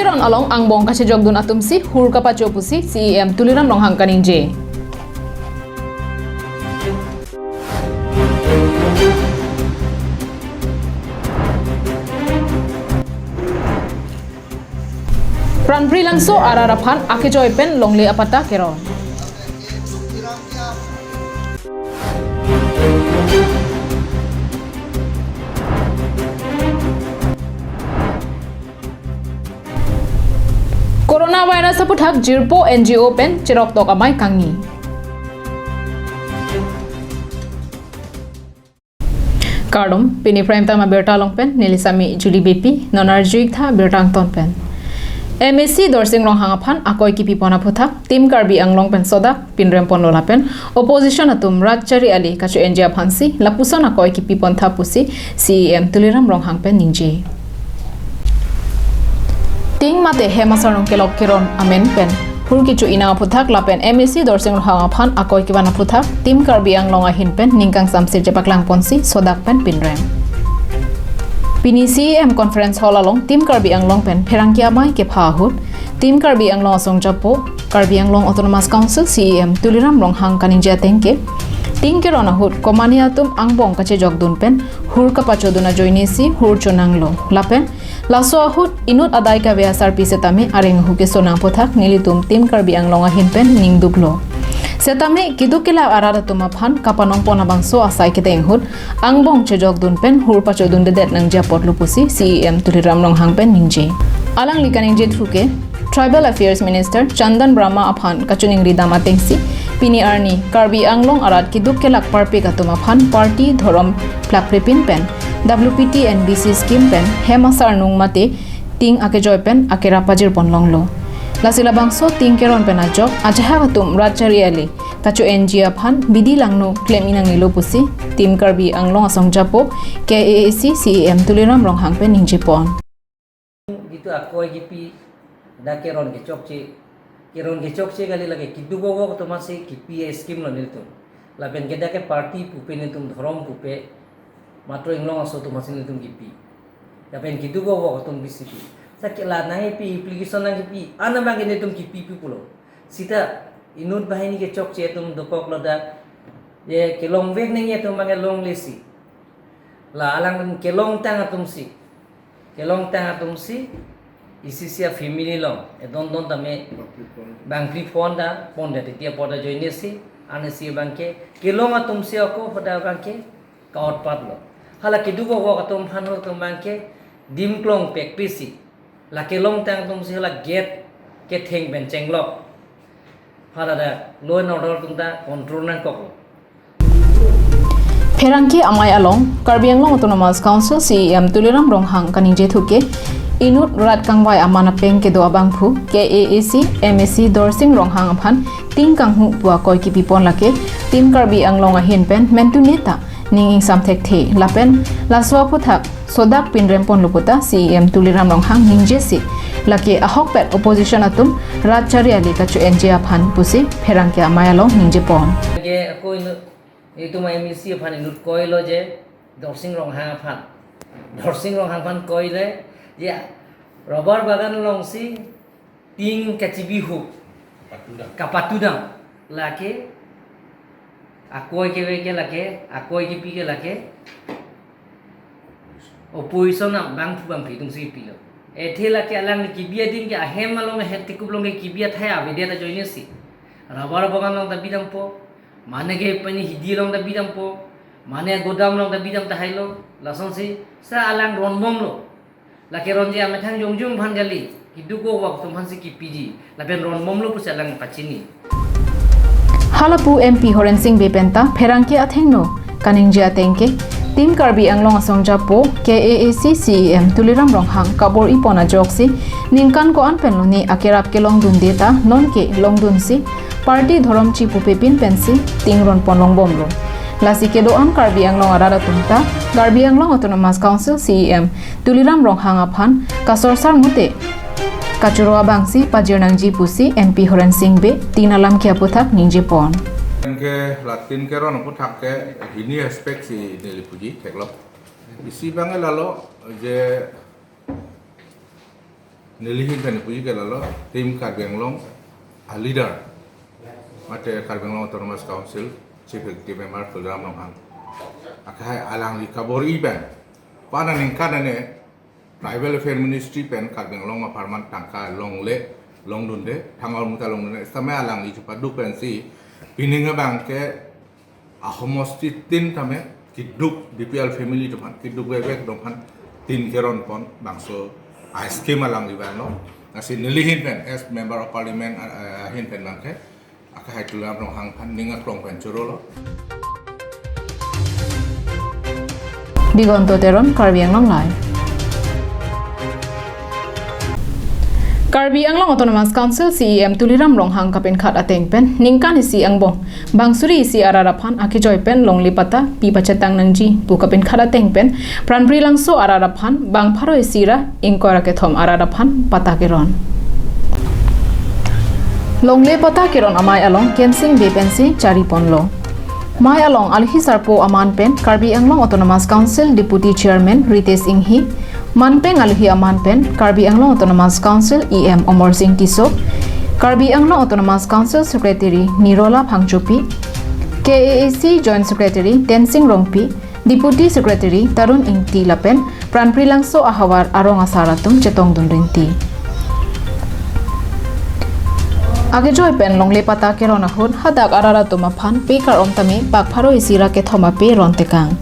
Tingkiron along ang bong kasi jogdun atum si hur kapacho pusi CEM tuliram rong hangkaning je. Pranpri langso ararapan ake joy pen longle apata keron. Coronavirus saputhak jirpo NGO pen cherok tok amai kangi. Kardom pini prime time berta long pen nilisami Julie BP nonarjuik tha bertang ton pen. MSC dorsing rong hangaphan akoi ki pipona phutha tim karbi anglong pen soda pinrem pon lola pen opposition atum rajchari ali kachu NGO phansi lapuson akoi ki pipon tha pusi CEM tuliram rong hang pen ningje. Ting mate hemasarong kelok kiron amen pen hur kichu ina phuthak lapen MSC dorsing rong phan akoi ki bana phuthak tim karbi anglong a hin pen ningkang samsir jepaklang ponsi sodak pen pinrem Pini CEM conference hall along tim karbi anglong pen pherangki amai ke phahut tim karbi anglong song japo karbi anglong autonomous council CEM tuliram rong hang kaninja tengke ting ke rona hut komani atum angbong kache jogdun pen hur ka pachoduna joinesi hur chonanglo lapen laso hut inut adai ka via sar pisetami areng huke sonang pothak nilitum tim karbi anglong a hin pen ningduklo Setame kidukila arara tuma phan kapanong pona bangso asai kete enghut angbong chejok dun pen hur pachodun de det nang japot lupusi CEM tuliram rong hang pen ningje alang likaning je thuke Tribal Affairs Minister Chandan Brahma aphan kachuning ridama tengsi pini arni karbi anglong arat kidukela parpe katuma phan party thorom plakprepin pen WPT NBC scheme pen hemasar nung mate ting ake joy pen akera pajir ponlonglo Lasila bangso tingkeron penajok ajaha katum rajari ali kacu NGO phan bidi langno claim inang nilo pusi tim karbi anglong asong japo KAAC CEM tuliram rong hang pen ningje pon gitu akoi gipi da keron ke chokche gali lage kidugo go to mase kipi scheme lo nilto la ben geda ke party pupe ne tum dharam pupe matro inglong aso to mase tum gipi da ben kidugo go tum BCP sakila nahi pi application nang pi ana bangi ne tum ki pi pulo sita inut bahini ke chok che tum dokok loda ye kelong vek ne ye tum bangi long lesi la alang kelong tang atum si isi sia family long e don tame bang pri phone da pon de tia poda joine si ane si bangke kelong atum si ko hoda bangke kaut patlo hala ke dugo go atum phanol tum bangke dimklong practice la kelong tang tum si la get ke theng ben chenglok hala da law and order tum da control nang ko Pherangki amai along karbi anglong autonomous council CEM tuliram rong hang kaninje thuke inut rat kangwai amana peng ke do abang phu KAAC MSC dorsing rong hang aphan ting kang hu bua koi ki pipon lake tim karbi anglong a hin pen mentu neta ninging samthek the lapen laswa phuthak sodak pinrem pon luputa CEM tuliram rong hang ningje si lake ahok pet opposition atum rajchari ali kachu NGO phan pusi pherangki amai along ningje pon ge ko itu mai misi phan inut koilo je dorsing rong hang phan koile ya rubber bagan long si ting kachibi hu kapatudang lake akoi ke lake akoi ke pi ke lake opposition na bang pi tung si pi lo ethela ke alang ki bia din ke ahem malong hetikub long ke bia thaya vedeta joine si rubber bagan long da bidam po mane ke pani hidi long da bidam po mane godam long da bidam ta hailo lason si sa alang ronbom lo lake ronje amethang jongjung bhan gali kidugo wak tum hansi ki piji laben ronbom lo pusa lang pachini Halapu MP Horen Singh Bepenta pherangki athengno kaningje atengke tim karbi anglong asong japo KAAC CEM tuliram rong hang kabor ipona joksi ningkan ko an penloni akerap ke long dun deta non ke long dun si party dhorom chi pupepin pensi tingron ponlong bomlo lasi ke do an karbi anglong arara tumta karbi anglong autonomous council CEM tuliram rong hang aphan kasorsar mute Kachurwa bangsi pajirnangji pusi MP Horen Singh Be tinalam kia puthak ningje pon ke Latin ke ron puthak ke hini aspek si nilipuji teklo isi bange lalo je nilihin pen puji ke lalo tim Karbeng Long a leader mate Karbeng Long Autonomous Council chief executive member program long hang akai alang li kabori ben pana ningkana ne tribal affairs ministry pen Karbeng Long a parman tangka long le long dunde tangol muta long dunde samai alang li chupa du pen si pininga bangke a homosti tin tame kiduk DPL family tuhan kiduk bebek dohan tin keron pon bangso a scheme alang li ban no nasi nilihin pen as member of parliament hin pen bangke akai tulam long hang pan ninga klong pen churolo Digonto teron Karbi Anglong Lai. Karbi Anglong Autonomous Council CEM tuliram long hang kapin khat ateng pen ningkan isi angbong bangsuri isi ararapan akijoy pen long lipata pi pacetang nangji bu kapin khat ateng pen pranpri langso ararapan bang pharo isira ingkora ke thom ararapan pata keron long le pata keron amai along kensing be pensi chari ponlo Mai along alhi sarpo aman pen Karbi Anglong Autonomous Council Deputy Chairman Ritesh Inghi Manpeng alhi aman pen Karbi Anglong Autonomous Council EM Omar Singh Tisok Karbi Anglong Autonomous Council Secretary Nirola Phangchupi KAAC Joint Secretary Tensing Rongpi Deputy Secretary Tarun Ingti Lapen Pranpri Langso Ahawar Arong Asaratum Chetong Dundrinti Age joy pen longle pata ke rona hun hadak arara tuma phan pe kar om tami pak pharo isira ke thoma pe ron tekang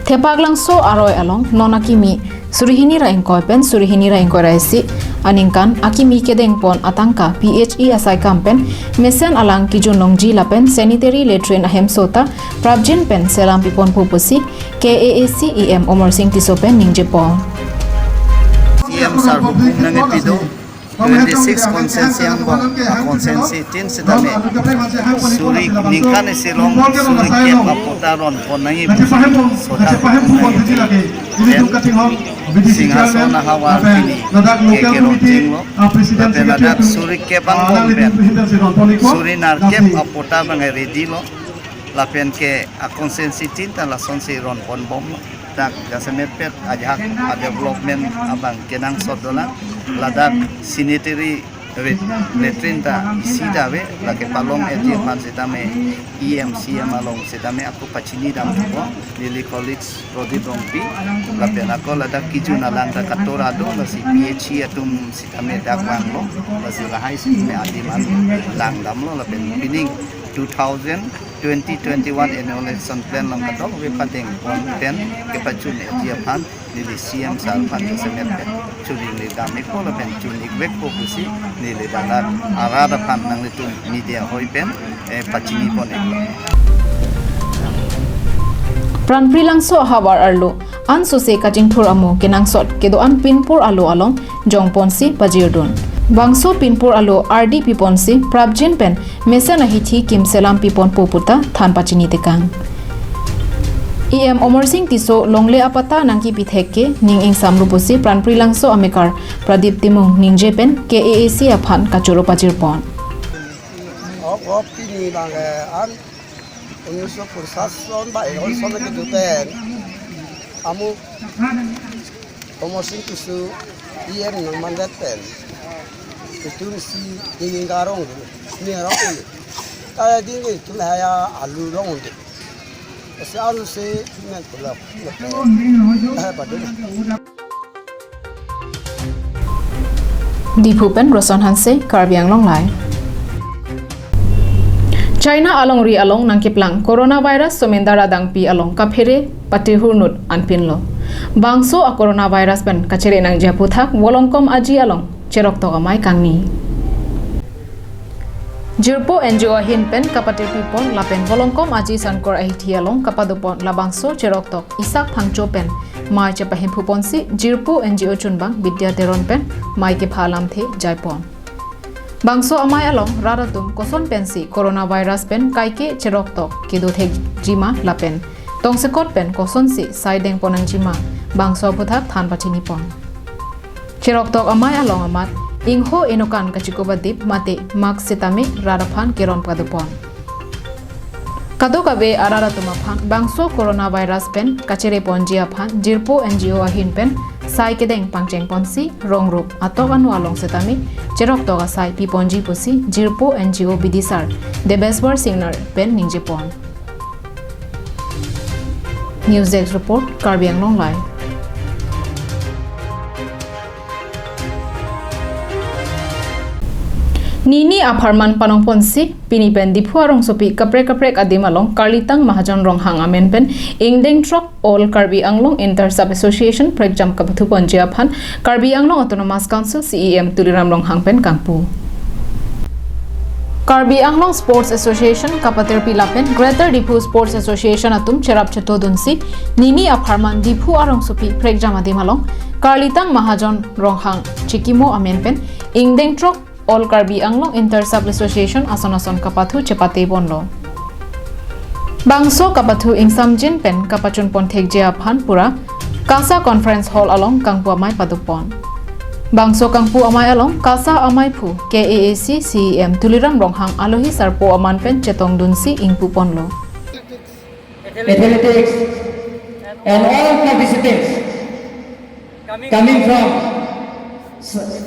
thepag lang so aroi along nonaki mi surihini ra engkoi pen surihini ra engkoi raisi aningkan akimi ke deng pon atangka PHE asai kampen mesen alang ki junong ji la pen sanitary latrine ahem sota prabjin pen selam pipon pupusi KAAC EM Omar Singh Tisopen ningje pon CM sarbo nange pido 26 konsensi yang bong konsensi tin sedame suri ningkan silong suri ke paputaron ponangi soda singhasana hawar ini ke kerojinglo benadak suri ke bang ben suri narke paputa bang redilo lapen ke konsensi tin tan la sonsi ron pon bom tak gasemet pet ajak development abang kenang sodola ladak sanitary latrine ta sidawe lake palong eje pan setame EMCM along setame aku pacini dam ko lili colleagues rodi brompi lapen ako ladak kijuna landa katorado lasi PHC atum setame dakwang lo lasi lahai setame adiman langdam lo lapen pining 2021 annual election plan lang katong we pateng content ke pachun dia pan nili CM salpan semet churing le dam ko la pen chunik wek ko kusi nili dalat arada pan nang itu media hoi pen pachini pone Pranpri langso hawar arlo an so se kajing thur amo kenang sot kedo an pinpur alo along jongponsi pajirdun Bangso pinpur alo RD piponsi prabjin pen mesana hithi kim selam pipon poputa than pachini tekang EM Omar Singh Tiso longle apata nangki pitheke ning ing samru posi pranpri langso amekar pradip timung ningje pen KAAC aphan kachoro pachir pon op tini bang an unyuso kursason ba eon sone ke duten amu Omar Singh Tiso EM mandat pen itu si ingin garong ni garong kaya dini itu hanya alu long itu si alu si men pula pada Dipupen Roson Hanse Karbi Anglong Lai China along ri along nangkiplang coronavirus somendara dangpi along kaphere patihurnut anpinlo bangso a coronavirus ban kachere nang japuthak wolongkom aji along cherok to amai kangni Jirpo NGO hin pen kapatir pipon lapen volongkom aji sankor ahithi along kapadupon labangso cherok tok isak phangcho pen mai che pahim phuponsi Jirpo NGO chunbang bidya teron pen mai ke phalam the jaipon Bangso amai along raratum koson pensi coronavirus pen kaike cherok tok kedo thek jima lapen tongsekot pen koson si saideng ponang jima bangso puthak than pachini pon cherok tok amai along amat ingho enokan kachikoba dip mate mak setame raraphan keron padupon kadokabe araratuma phan bangso coronavirus pen kachere ponjia phan Jirpo NGO ahin pen sai kedeng pangcheng ponsi rongruk atok anu along setami cherok toga sai piponji pusi jirpo NGO bidisar debeswar singnar pen ningjepon News Desk report Karbi Anglong Live Nini aparman panong ponsi pinipen dipuarong sopi kaprek adimalong Karlitang Mahajan rong hang amen pen ingdeng trok all Karbi Anglong Inter Sub Association Pregjam kapathu ponjiaphan Karbi Anglong Autonomous Council CEM tuliram rong hang pen kampu Karbi Anglong Sports Association kapatir pilapen Greater Dipu Sports Association atum cherap chetodunsi Nini aparman dipu arong sopi Pregjam adimalong Karlitang Mahajan rong hang chikimo amen pen ingdeng trok All Karbi Anglong Inter Sub Association ason kapathu cepate bonlo. Bangso kapathu ingsamjin pen kapachun pon thekjia phan pura Kasa Conference Hall along Kangpu Amai padupon. Bangso Kangpu Amai along Kasa Amai phu KAAC CEM tuliram ronghang alohi sarpo aman pen chetong dunsi ingpu ponlo. Athletics and all participants coming from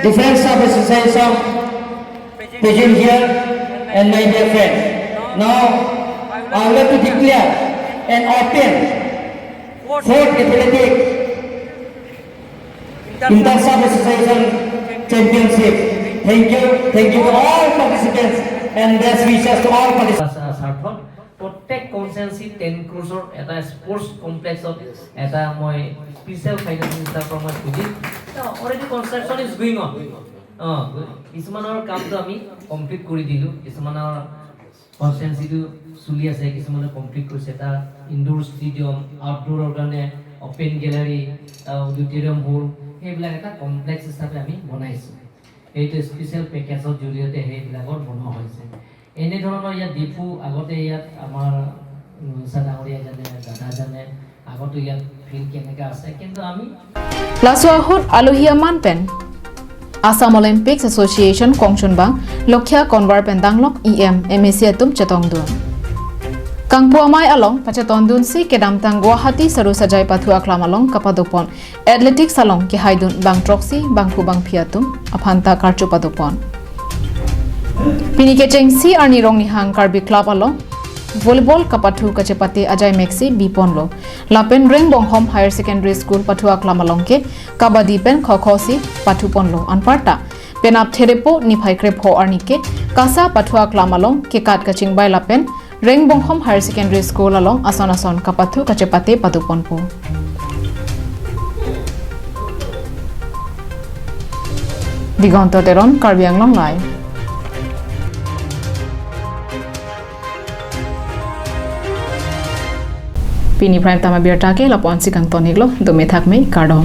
different sub-associations present here and my dear friends. Now, I would like to declare and open fourth athletic Inter Sub-Association Championship. Thank you to all participants and best wishes to all participants. প্ৰত্যেক কনসেন্সি 10 ক্ৰোছৰ এটা sports কমপ্লেক্সত এটা মই special financial staff মই খুজি already কনস্ট্ৰাকচন is going on কিছুমানৰ কামটো আমি complete কৰি দিলোঁ কিছুমানৰ কনসেন্সিটো চলি আছে কিছুমানে কমপ্লিট কৰিছে এটা ইনডোৰ ষ্টেডিয়াম আউটডোৰৰ কাৰণে অপেন গেলাৰী অডিটৰিয়াম হল সেইবিলাক এটা কমপ্লেক্স হিচাপে আমি বনাইছোঁ এইটো স্পেশাল পেকেজৰ জৰিয়তে সেইবিলাকৰ বনোৱা হৈছে এনে ধৰণৰ ইয়াত ডিপু আগতে ইয়াত আমাৰ ডাঙৰীয়া জানে দাদা জানে আগতে ইয়াত ফিল্ড কেনেকৈ আছে কিন্তু আমি Lasuahut Aluhiaman pen Assam Olympics Association Kongchunbang Lokhya Konwar Pendanglok EM MSC atum chetongdun Kangpu Amai along pachetondun si kedamtang Guwahati saru sajai pathu aklam along kapadopon Athletics along ki haidun bang troxi bangku bang phiatum aphanta karchupadopon Pinike chengsi arni rong nihang Karbi Club along Volleyball kapathu kachepati Ajay Maxi Biponlo Lapen Reng Bonghom Higher Secondary School pathu aklam along ke kabadi pen khokhosi pathu ponlo anparta penap therepo niphai krepho arnike kasa pathu aklam along ke kat kaching bai lapen Reng Bonghom Higher Secondary School along ason kapathu kachepati paduponpo Digonto Teron Karbi Anglong Live Pini Prime Tama Biar Take Lapon Sikang Toniglo Dumethakme Kardom